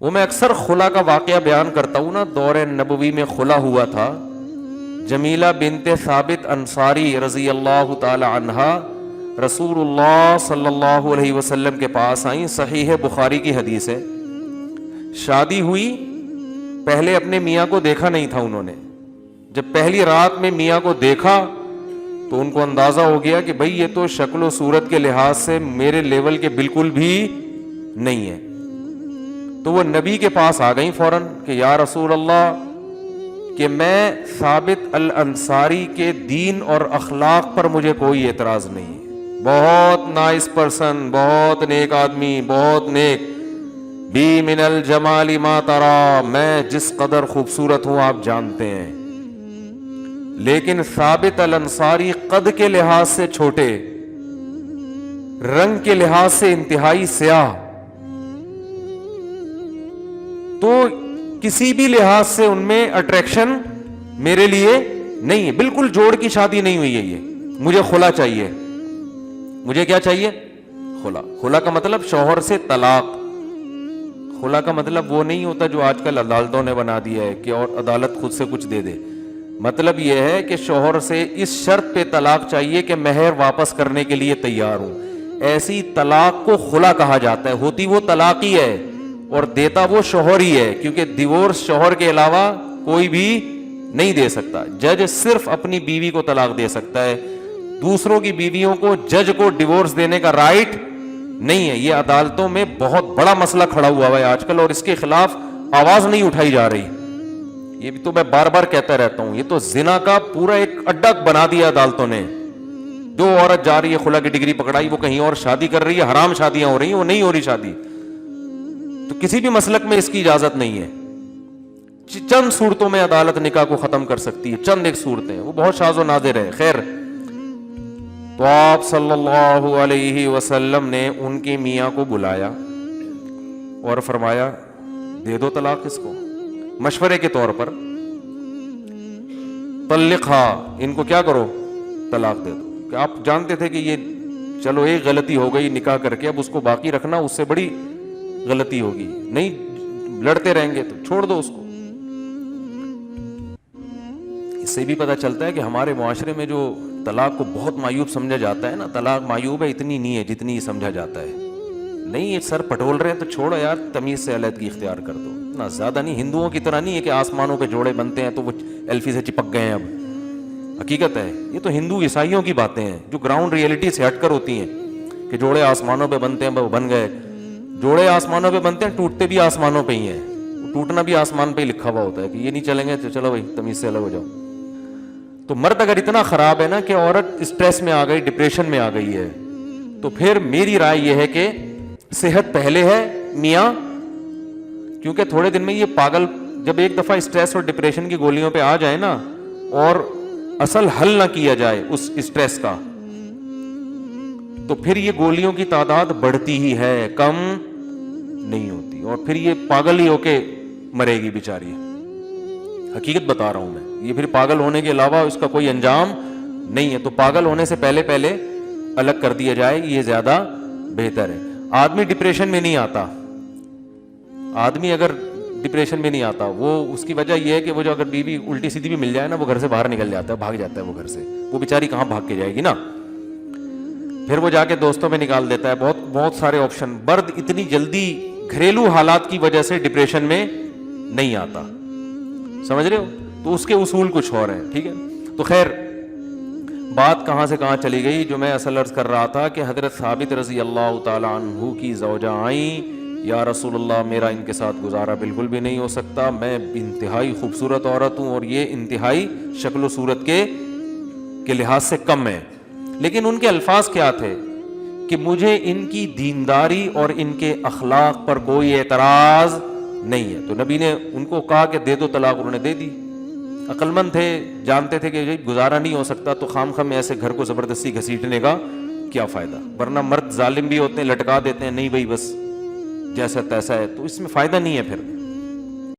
وہ میں اکثر خلا کا واقعہ بیان کرتا ہوں نا، دور نبوی میں خلا ہوا تھا. جمیلہ بنت ثابت انصاری رضی اللہ تعالی عنہا رسول اللہ صلی اللہ علیہ وسلم کے پاس آئیں. صحیح بخاری کی حدیث ہے. شادی ہوئی، پہلے اپنے میاں کو دیکھا نہیں تھا انہوں نے. جب پہلی رات میں میاں کو دیکھا تو ان کو اندازہ ہو گیا کہ بھئی یہ تو شکل و صورت کے لحاظ سے میرے لیول کے بالکل بھی نہیں ہے. تو وہ نبی کے پاس آ گئیں فوراً کہ یا رسول اللہ، کہ میں ثابت الانصاری کے دین اور اخلاق پر مجھے کوئی اعتراض نہیں ہے، بہت نائس پرسن، بہت نیک آدمی، بہت نیک، بی من الجمال ما ترا، میں جس قدر خوبصورت ہوں آپ جانتے ہیں. لیکن ثابت الانصاری قد کے لحاظ سے چھوٹے، رنگ کے لحاظ سے انتہائی سیاہ، تو کسی بھی لحاظ سے ان میں اٹریکشن میرے لیے نہیں ہے. بالکل جوڑ کی شادی نہیں ہوئی ہے یہ. مجھے خلا چاہیے. مجھے کیا چاہیے؟ خلا. خلا کا مطلب شوہر سے طلاق. خلا کا مطلب وہ نہیں ہوتا جو آج کل عدالتوں نے بنا دیا ہے کہ اور عدالت خود سے کچھ دے دے. مطلب یہ ہے کہ شوہر سے اس شرط پہ طلاق چاہیے کہ مہر واپس کرنے کے لیے تیار ہوں. ایسی طلاق کو خلا کہا جاتا ہے. ہوتی وہ طلاق ہی ہے اور دیتا وہ شوہر ہی ہے، کیونکہ ڈیورس شوہر کے علاوہ کوئی بھی نہیں دے سکتا. جج صرف اپنی بیوی کو طلاق دے سکتا ہے. دوسروں کی بیویوں کو جج کو ڈیورس دینے کا رائٹ نہیں ہے. یہ عدالتوں میں بہت بڑا مسئلہ کھڑا ہوا ہے آج کل، اور اس کے خلاف آواز نہیں اٹھائی جا رہی. یہ بھی تو میں بار بار کہتا رہتا ہوں، یہ تو زنا کا پورا ایک اڈا بنا دیا عدالتوں نے. جو عورت جا رہی ہے خلا کی ڈگری پکڑائی، وہ کہیں اور شادی کر رہی ہے، حرام شادیاں ہو رہی ہیں، وہ نہیں ہو رہی شادی. تو کسی بھی مسلک میں اس کی اجازت نہیں ہے. چند صورتوں میں عدالت نکاح کو ختم کر سکتی ہے، چند ایک صورتیں، وہ بہت شاذ و نادر ہے. خیر، تو آپ صلی اللہ علیہ وسلم نے ان کے میاں کو بلایا اور فرمایا دے دو طلاق اس کو، مشورے کے طور پر. طلقھا، ان کو کیا کرو؟ طلاق دے دو. کہ آپ جانتے تھے کہ یہ چلو ایک غلطی ہو گئی نکاح کر کے، اب اس کو باقی رکھنا اس سے بڑی غلطی ہوگی، نہیں لڑتے رہیں گے تو چھوڑ دو اس کو. اس سے بھی پتہ چلتا ہے کہ ہمارے معاشرے میں جو طلاق کو بہت معیوب سمجھا جاتا ہے نا، طلاق معیوب ہے اتنی نہیں ہے جتنی سمجھا جاتا ہے. نہیں، یہ سر پٹول رہے ہیں تو چھوڑو یار، تمیز سے علیحدگی اختیار کر دو. اتنا زیادہ نہیں، ہندوؤں کی طرح نہیں ہے کہ آسمانوں پہ جوڑے بنتے ہیں تو وہ ایلفی سے چپک گئے ہیں. اب حقیقت ہے یہ تو ہندو عیسائیوں کی باتیں ہیں جو گراؤنڈ ریئلٹی سے ہٹ کر ہوتی ہیں کہ جوڑے آسمانوں پہ بنتے ہیں، وہ بن گئے. جوڑے آسمانوں پہ بنتے ہیں، ٹوٹتے بھی آسمانوں پہ ہی ہیں. ٹوٹنا بھی آسمان پہ ہی لکھا ہوا ہوتا ہے کہ یہ نہیں چلیں گے تو چلو بھائی تمیز سے الگ ہو جاؤ. تو مرد اگر اتنا خراب ہے نا کہ عورت اسٹریس میں آ گئی، ڈپریشن میں آ گئی ہے، تو پھر میری رائے یہ ہے کہ صحت پہلے ہے میاں. کیونکہ تھوڑے دن میں یہ پاگل جب ایک دفعہ اسٹریس اور ڈپریشن کی گولیوں پہ آ جائے نا، اور اصل حل نہ کیا جائے اس اسٹریس کا، تو پھر یہ گولیوں کی تعداد بڑھتی ہی ہے، کم نہیں ہوتی، اور پھر یہ پاگل ہی ہو کے مرے گی بیچاری. حقیقت بتا رہا ہوں میں. یہ پھر پاگل ہونے کے علاوہ اس کا کوئی انجام نہیں ہے. تو پاگل ہونے سے پہلے پہلے الگ کر دیا جائے، یہ زیادہ بہتر ہے. آدمی ڈپریشن میں نہیں آتا. آدمی اگر ڈپریشن میں نہیں آتا، وہ اس کی وجہ یہ ہے کہ وہ جو اگر بیوی الٹی سیدھی بھی مل جائے نا، وہ گھر سے باہر نکل جاتا ہے، بھاگ جاتا ہے وہ گھر سے. وہ بیچاری کہاں بھاگ کے جائے گی نا. پھر وہ جا کے دوستوں میں نکال دیتا ہے. بہت بہت سارے آپشن. مرد اتنی جلدی گھریلو حالات کی وجہ سے ڈپریشن میں نہیں آتا، سمجھ رہے ہو. تو اس کے اصول کچھ اور ہیں. ٹھیک ہے. تو خیر، بات کہاں سے کہاں چلی گئی. جو میں اصل عرض کر رہا تھا کہ حضرت ثابت رضی اللہ تعالی عنہ کی زوجہ آئیں، یا رسول اللہ میرا ان کے ساتھ گزارا بالکل بھی نہیں ہو سکتا، میں انتہائی خوبصورت عورت ہوں اور یہ انتہائی شکل و صورت کے لحاظ سے کم ہے. لیکن ان کے الفاظ کیا تھے کہ مجھے ان کی دینداری اور ان کے اخلاق پر کوئی اعتراض نہیں ہے. تو نبی نے ان کو کہا کہ دے دو طلاق، انہوں نے دے دی. عقل مند تھے، جانتے تھے کہ گزارا نہیں ہو سکتا، تو خام خام ایسے گھر کو زبردستی گھسیٹنے کا کیا فائدہ. ورنہ مرد ظالم بھی ہوتے ہیں، لٹکا دیتے ہیں، نہیں بھائی بس جیسا تیسا ہے، تو اس میں فائدہ نہیں ہے پھر.